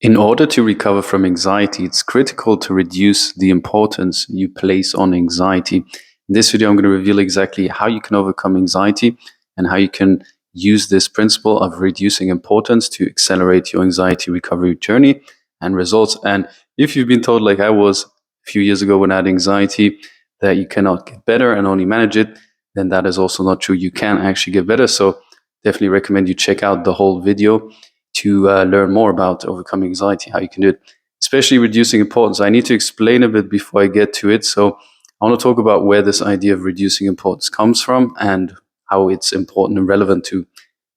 In order to recover from anxiety, it's critical to reduce the importance you place on anxiety. In this video, I'm going to reveal exactly how you can overcome anxiety and how you can use this principle of reducing importance to accelerate your anxiety recovery journey and results. And if you've been told, like I was a few years ago when I had anxiety, that you cannot get better and only manage it, then that is also not true. You can actually get better. So definitely recommend you check out the whole video to learn more about overcoming anxiety, how you can do it, especially reducing importance. I need to explain a bit before I get to it. So I want to talk about where this idea of reducing importance comes from and how it's important and relevant to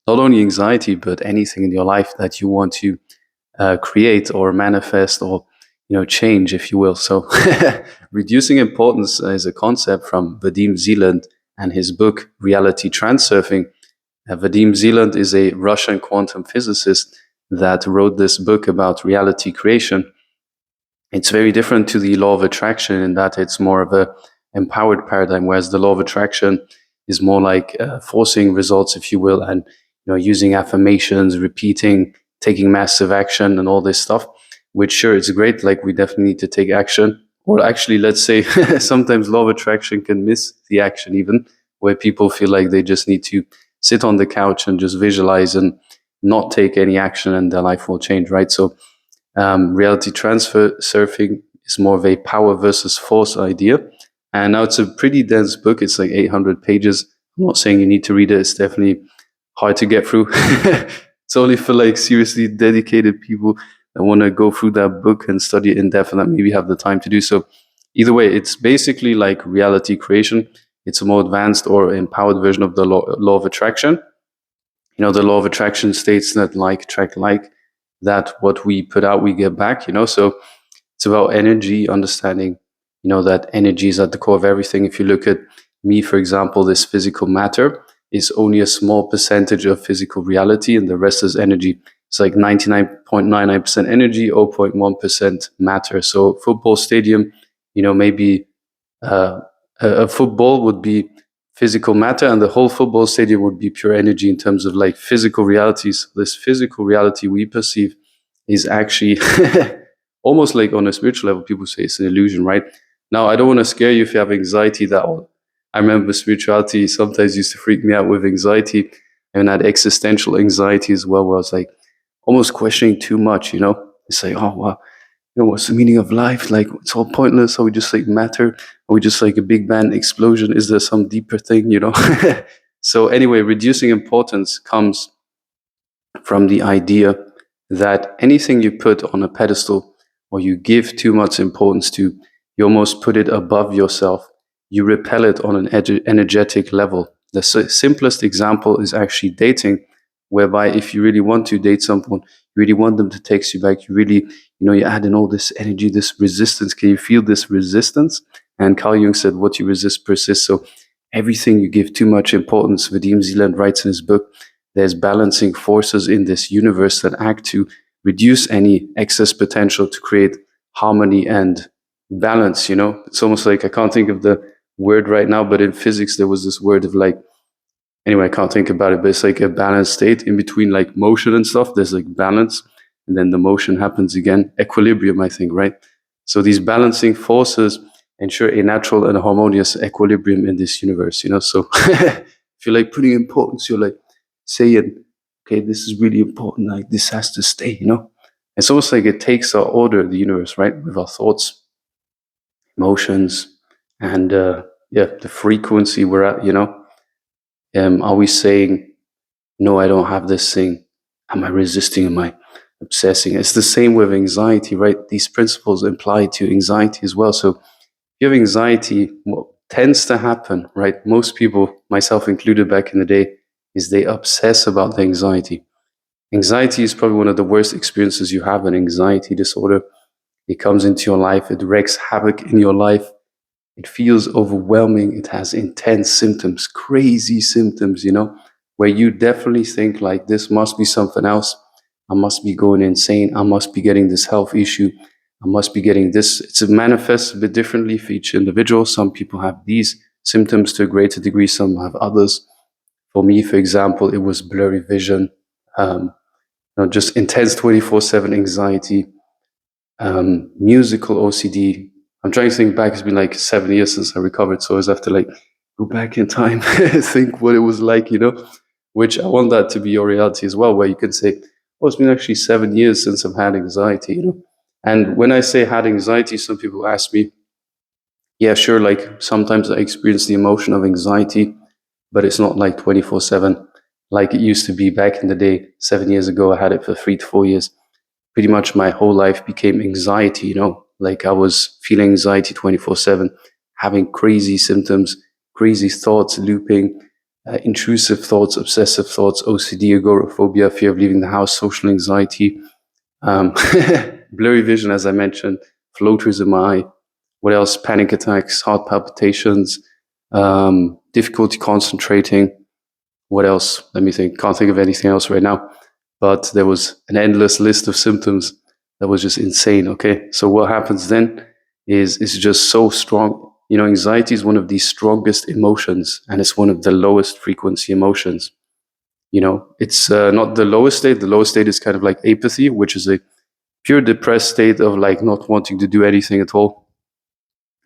not only anxiety, but anything in your life that you want to create or manifest or change, if you will. So reducing importance is a concept from Vadim Zeland and his book Reality Transurfing. Vadim Zeland is a Russian quantum physicist that wrote this book about reality creation. It's very different to the law of attraction in that it's more of a empowered paradigm, whereas the law of attraction is more like forcing results, if you will, and using affirmations, repeating, taking massive action, and all this stuff. Which sure, it's great. Like we definitely need to take action, or actually, let's say sometimes law of attraction can miss the action, even where people feel like they just need to sit on the couch and just visualize and not take any action and their life will change, right? So reality transfer surfing is more of a power versus force idea. And now it's a pretty dense book. It's like 800 pages. I'm not saying you need to read it. It's definitely hard to get through. It's only for like seriously dedicated people that want to go through that book and study it in depth and that maybe have the time to do so. Either way, it's basically like reality creation. It's a more advanced or empowered version of the law of attraction. The law of attraction states that like attract like, that what we put out, we get back, So it's about energy, understanding, that energy is at the core of everything. If you look at me, for example, this physical matter is only a small percentage of physical reality and the rest is energy. It's like 99.99% energy, 0.1% matter. So football stadium, maybe a football would be physical matter and the whole football stadium would be pure energy in terms of like physical realities. This physical reality we perceive is actually almost like on a spiritual level, people say it's an illusion, right? Now, I don't want to scare you if you have anxiety that way. I remember spirituality sometimes used to freak me out with anxiety, and I had existential anxiety as well, where I was like almost questioning too much, It's like, oh, wow, what's the meaning of life? Like, it's all pointless. Are we just like matter? Are we just like a big bang explosion? Is there some deeper thing, So anyway, reducing importance comes from the idea that anything you put on a pedestal or you give too much importance to, you almost put it above yourself. You repel it on an energetic level. The simplest example is actually dating, whereby if you really want to date someone, you really want them to text you back, you really, you add in all this energy, this resistance. Can you feel this resistance? And Carl Jung said, what you resist persists. So everything you give too much importance, Vadim Zeland writes in his book, there's balancing forces in this universe that act to reduce any excess potential to create harmony and balance. It's almost like, I can't think of the word right now, but in physics there was this word of like, anyway, I can't think about it, but it's like a balanced state in between like motion and stuff. There's like balance and then the motion happens again, equilibrium, I think, right? So these balancing forces ensure a natural and harmonious equilibrium in this universe, So if you're like putting importance, you're like saying, okay, this is really important, like this has to stay, It's almost like it takes our order, the universe, right? With our thoughts, emotions, and the frequency we're at, Are we saying, no, I don't have this thing? Am I resisting? Am I obsessing? It's the same with anxiety, right? These principles apply to anxiety as well. So if you have anxiety, what tends to happen, right? Most people, myself included back in the day, is they obsess about the anxiety. Anxiety is probably one of the worst experiences you have, an anxiety disorder. It comes into your life, it wreaks havoc in your life. It feels overwhelming. It has intense symptoms, crazy symptoms, where you definitely think like this must be something else. I must be going insane. I must be getting this health issue. I must be getting this. It manifests a bit differently for each individual. Some people have these symptoms to a greater degree. Some have others. For me, for example, it was blurry vision, just intense 24/7 anxiety, musical OCD. I'm trying to think back. It's been like 7 years since I recovered, so I always have to like go back in time, think what it was like, which I want that to be your reality as well, where you can say, oh, it's been actually 7 years since I've had anxiety. And when I say had anxiety, some people ask me, yeah, sure, like sometimes I experience the emotion of anxiety, but it's not like 24/7 like it used to be back in the day. 7 years ago, I had it for 3 to 4 years. Pretty much my whole life became anxiety, like I was feeling anxiety 24/7, having crazy symptoms, crazy thoughts looping, intrusive thoughts, obsessive thoughts, OCD, agoraphobia, fear of leaving the house, social anxiety, um, blurry vision, as I mentioned, floaters in my eye. What else? Panic attacks, heart palpitations, difficulty concentrating. What else? Let me think. Can't think of anything else right now. But there was an endless list of symptoms that was just insane. Okay. So what happens then is it's just so strong. Anxiety is one of the strongest emotions, and it's one of the lowest frequency emotions. It's not the lowest state. The lowest state is kind of like apathy, which is a pure depressed state of like not wanting to do anything at all,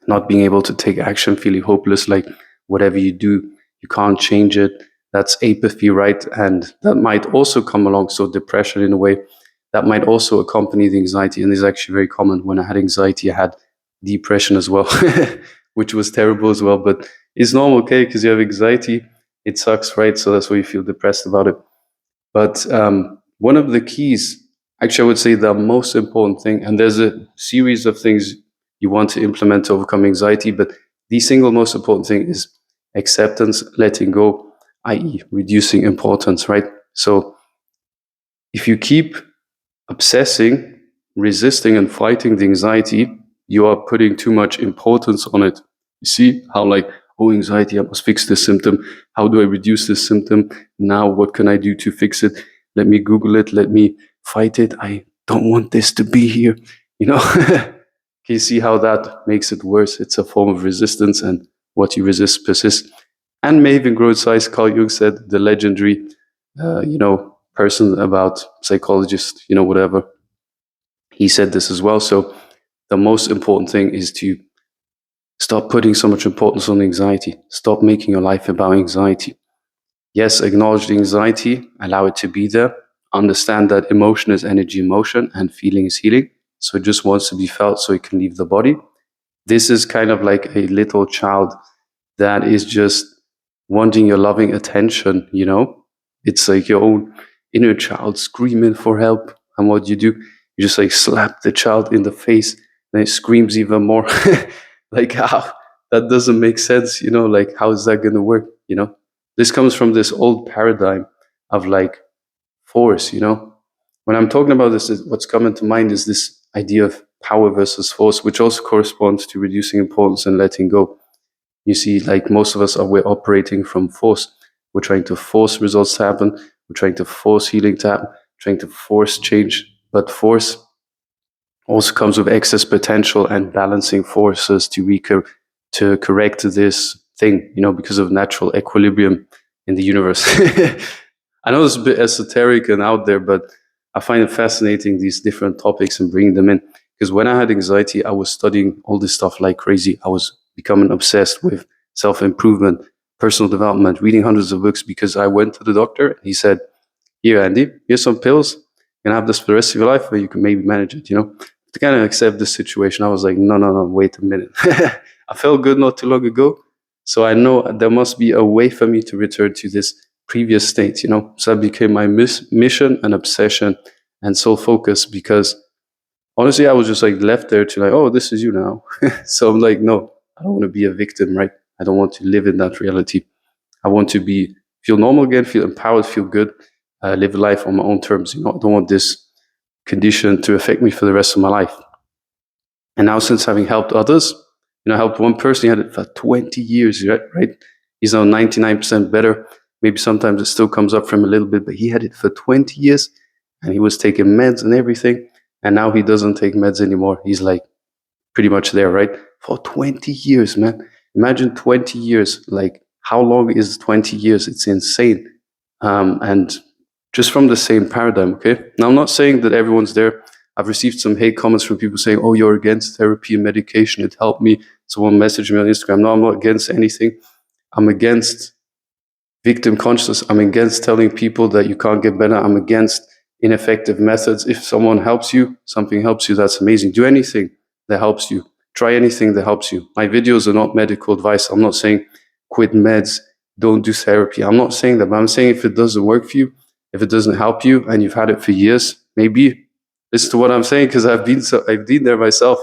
not being able to take action, feeling hopeless, like whatever you do, you can't change it. That's apathy, right? And that might also come along, so depression in a way, that might also accompany the anxiety. And is actually very common. When I had anxiety, I had depression as well, which was terrible as well. But it's normal, okay? Because you have anxiety, it sucks, right? So that's why you feel depressed about it. But one of the keys, actually, I would say the most important thing, and there's a series of things you want to implement to overcome anxiety, but the single most important thing is acceptance, letting go, i.e., reducing importance, right? So if you keep obsessing, resisting, and fighting the anxiety, you are putting too much importance on it. You see how, like, oh, anxiety, I must fix this symptom. How do I reduce this symptom? Now, what can I do to fix it? Let me Google it. Let me fight it. I don't want this to be here. Can you see how that makes it worse? It's a form of resistance, and what you resist persists. And may even grow in size. Carl Jung said, the legendary, person about psychologist, whatever. He said this as well. So the most important thing is to stop putting so much importance on anxiety. Stop making your life about anxiety. Yes, acknowledge the anxiety, allow it to be there. Understand that emotion is energy in motion and feeling is healing. So it just wants to be felt so it can leave the body. This is kind of like a little child that is just wanting your loving attention, It's like your own inner child screaming for help. And what you do, you just like slap the child in the face and it screams even more. Like, how? That doesn't make sense, like, how is that going to work, This comes from this old paradigm of like force, When I'm talking about this, what's coming to mind is this idea of power versus force, which also corresponds to reducing importance and letting go. You see, like most of us we're operating from force. We're trying to force results to happen. We're trying to force healing to happen, trying to force change. But force also comes with excess potential and balancing forces to correct this thing, because of natural equilibrium in the universe. I know it's a bit esoteric and out there, but I find it fascinating, these different topics, and bringing them in. Because when I had anxiety, I was studying all this stuff like crazy. I was becoming obsessed with self-improvement, personal development, reading hundreds of books, because I went to the doctor and he said, here, Andy, here's some pills. You can have this for the rest of your life, but you can maybe manage it, To kind of accept the situation, I was like, no, wait a minute. I felt good not too long ago. So I know there must be a way for me to return to this previous state, So that became my mission and obsession and sole focus, because honestly, I was just like left there to like, oh, this is you now. So I'm like, no, I don't want to be a victim, right? I don't want to live in that reality. I want to feel normal again, feel empowered, feel good, live life on my own terms. I don't want this condition to affect me for the rest of my life. And now, since having helped others, I helped one person, he had it for 20 years, right? He's now 99% better. Maybe sometimes it still comes up for him a little bit, but he had it for 20 years and he was taking meds and everything. And now he doesn't take meds anymore. He's like pretty much there, right? For 20 years, man. Imagine 20 years. Like, how long is 20 years? It's insane. And just from the same paradigm, okay? Now, I'm not saying that everyone's there. I've received some hate comments from people saying, oh, you're against therapy and medication. It helped me. Someone messaged me on Instagram. No, I'm not against anything. I'm against victim consciousness. I'm against telling people that you can't get better. I'm against ineffective methods. If someone helps you, something helps you, that's amazing. Do anything that helps you. Try anything that helps you. My videos are not medical advice. I'm not saying quit meds, don't do therapy. I'm not saying that, but I'm saying if it doesn't work for you, if it doesn't help you and you've had it for years, maybe listen to what I'm saying, because I've been there myself.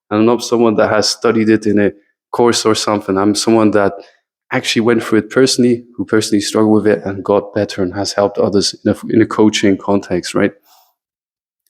I'm not someone that has studied it in a course or something. I'm someone that actually went through it personally, who personally struggled with it and got better and has helped others in a coaching context, right?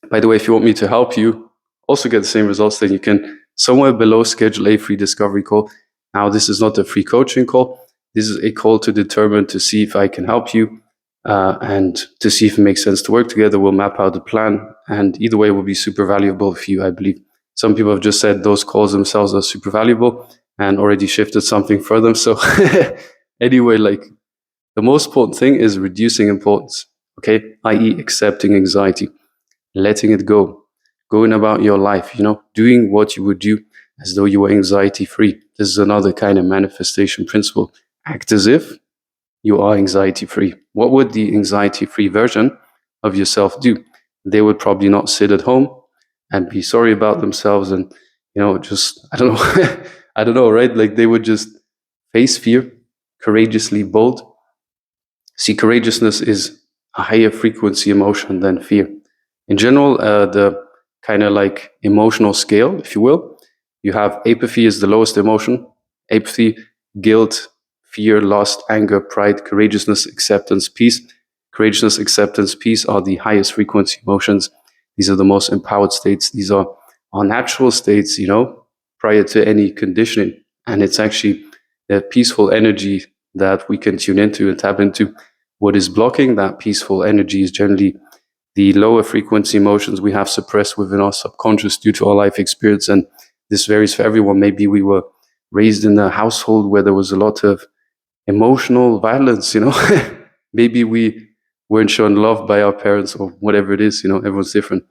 By the way, if you want me to help you also get the same results, then you can somewhere below schedule a free discovery call. Now, this is not a free coaching call. This is a call to determine to see if I can help you and to see if it makes sense to work together. We'll map out the plan, and either way will be super valuable for you, I believe. Some people have just said those calls themselves are super valuable and already shifted something for them. So anyway, like the most important thing is reducing importance, okay? i.e. accepting anxiety, letting it go, going about your life, doing what you would do as though you were anxiety free. This is another kind of manifestation principle. Act as if you are anxiety free. What would the anxiety free version of yourself do? They would probably not sit at home and be sorry about themselves and, just, I don't know, I don't know, right? Like they would just face fear, courageously bold. See, courageousness is a higher frequency emotion than fear. In general, the kind of like emotional scale, if you will, you have apathy is the lowest emotion. Apathy, guilt, fear, lust, anger, pride, courageousness, acceptance, peace. Courageousness, acceptance, peace are the highest frequency emotions. These are the most empowered states. These are our natural states, prior to any conditioning. And it's actually a peaceful energy that we can tune into and tap into. What is blocking that peaceful energy is generally the lower frequency emotions we have suppressed within our subconscious due to our life experience. And this varies for everyone. Maybe we were raised in a household where there was a lot of emotional violence, Maybe we weren't shown love by our parents or whatever it is, everyone's different.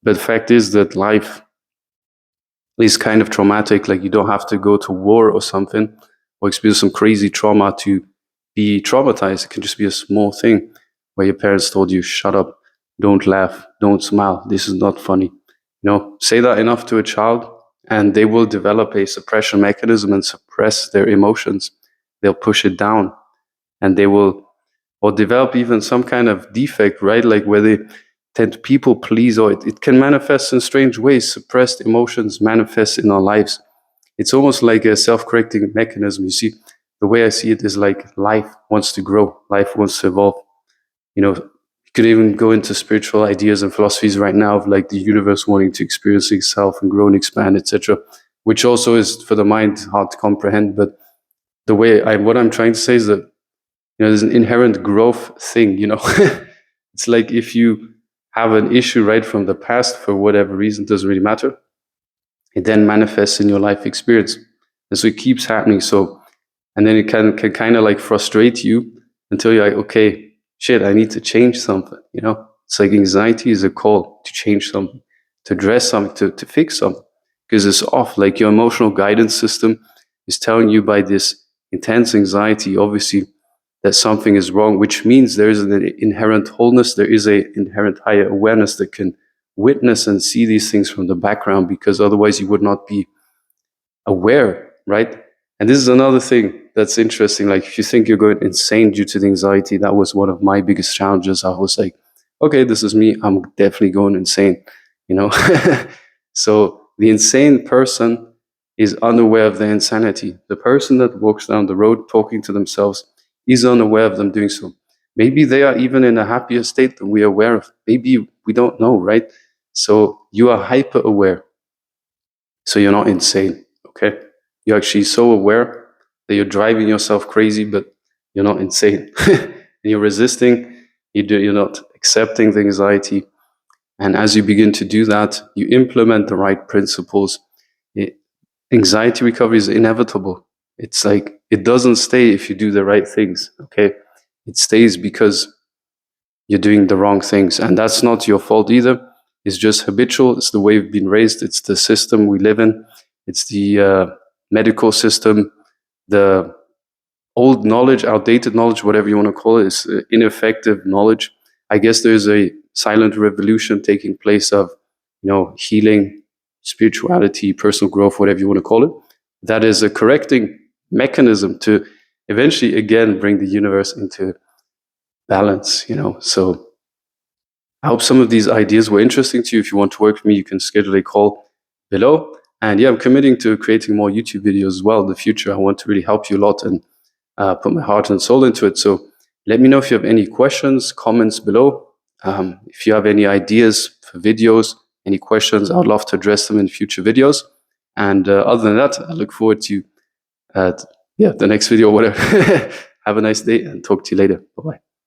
But the fact is that life is kind of traumatic. Like you don't have to go to war or something or experience some crazy trauma to be traumatized. It can just be a small thing where your parents told you, shut up, don't laugh, don't smile, this is not funny. Say that enough to a child and they will develop a suppression mechanism and suppress their emotions. They'll push it down and they will, or develop even some kind of defect, right? Like where they tend to people please, or it can manifest in strange ways. Suppressed emotions manifest in our lives. It's almost like a self-correcting mechanism. You see, the way I see it is like life wants to grow, life wants to evolve. You could even go into spiritual ideas and philosophies right now of like the universe wanting to experience itself and grow and expand, etc., which also is for the mind hard to comprehend. But the way what I'm trying to say is that there's an inherent growth thing. It's like if you have an issue right from the past for whatever reason, doesn't really matter. It then manifests in your life experience, and so it keeps happening. So, and then it can kind of like frustrate you until you're like, okay, shit, I need to change something. It's like anxiety is a call to change something, to address something, to fix something, because it's off. Like your emotional guidance system is telling you by this intense anxiety, obviously, that something is wrong, which means there is an inherent wholeness. There is an inherent higher awareness that can witness and see these things from the background, because otherwise you would not be aware, right? And this is another thing that's interesting. Like if you think you're going insane due to the anxiety, that was one of my biggest challenges. I was like, okay, this is me. I'm definitely going insane, So the insane person is unaware of their insanity. The person that walks down the road talking to themselves is unaware of them doing so. Maybe they are even in a happier state than we are aware of. Maybe we don't know, right? So you are hyper aware. So you're not insane, okay? You're actually so aware that you're driving yourself crazy, but you're not insane. And you're resisting, you're not accepting the anxiety. And as you begin to do that, you implement the right principles. Anxiety recovery is inevitable. It's like, it doesn't stay if you do the right things, okay? It stays because you're doing the wrong things. And that's not your fault either. It's just habitual. It's the way we've been raised. It's the system we live in. It's the medical system, the old knowledge, outdated knowledge, whatever you want to call it, is ineffective knowledge. I guess there's a silent revolution taking place of, healing, spirituality, personal growth, whatever you want to call it. That is a correcting mechanism to eventually, again, bring the universe into balance, So I hope some of these ideas were interesting to you. If you want to work with me, you can schedule a call below. And yeah, I'm committing to creating more YouTube videos as well in the future. I want to really help you a lot and put my heart and soul into it. So let me know if you have any questions, comments below. If you have any ideas for videos, any questions, I would love to address them in future videos. And other than that, I look forward to the next video or whatever. Have a nice day and talk to you later. Bye-bye.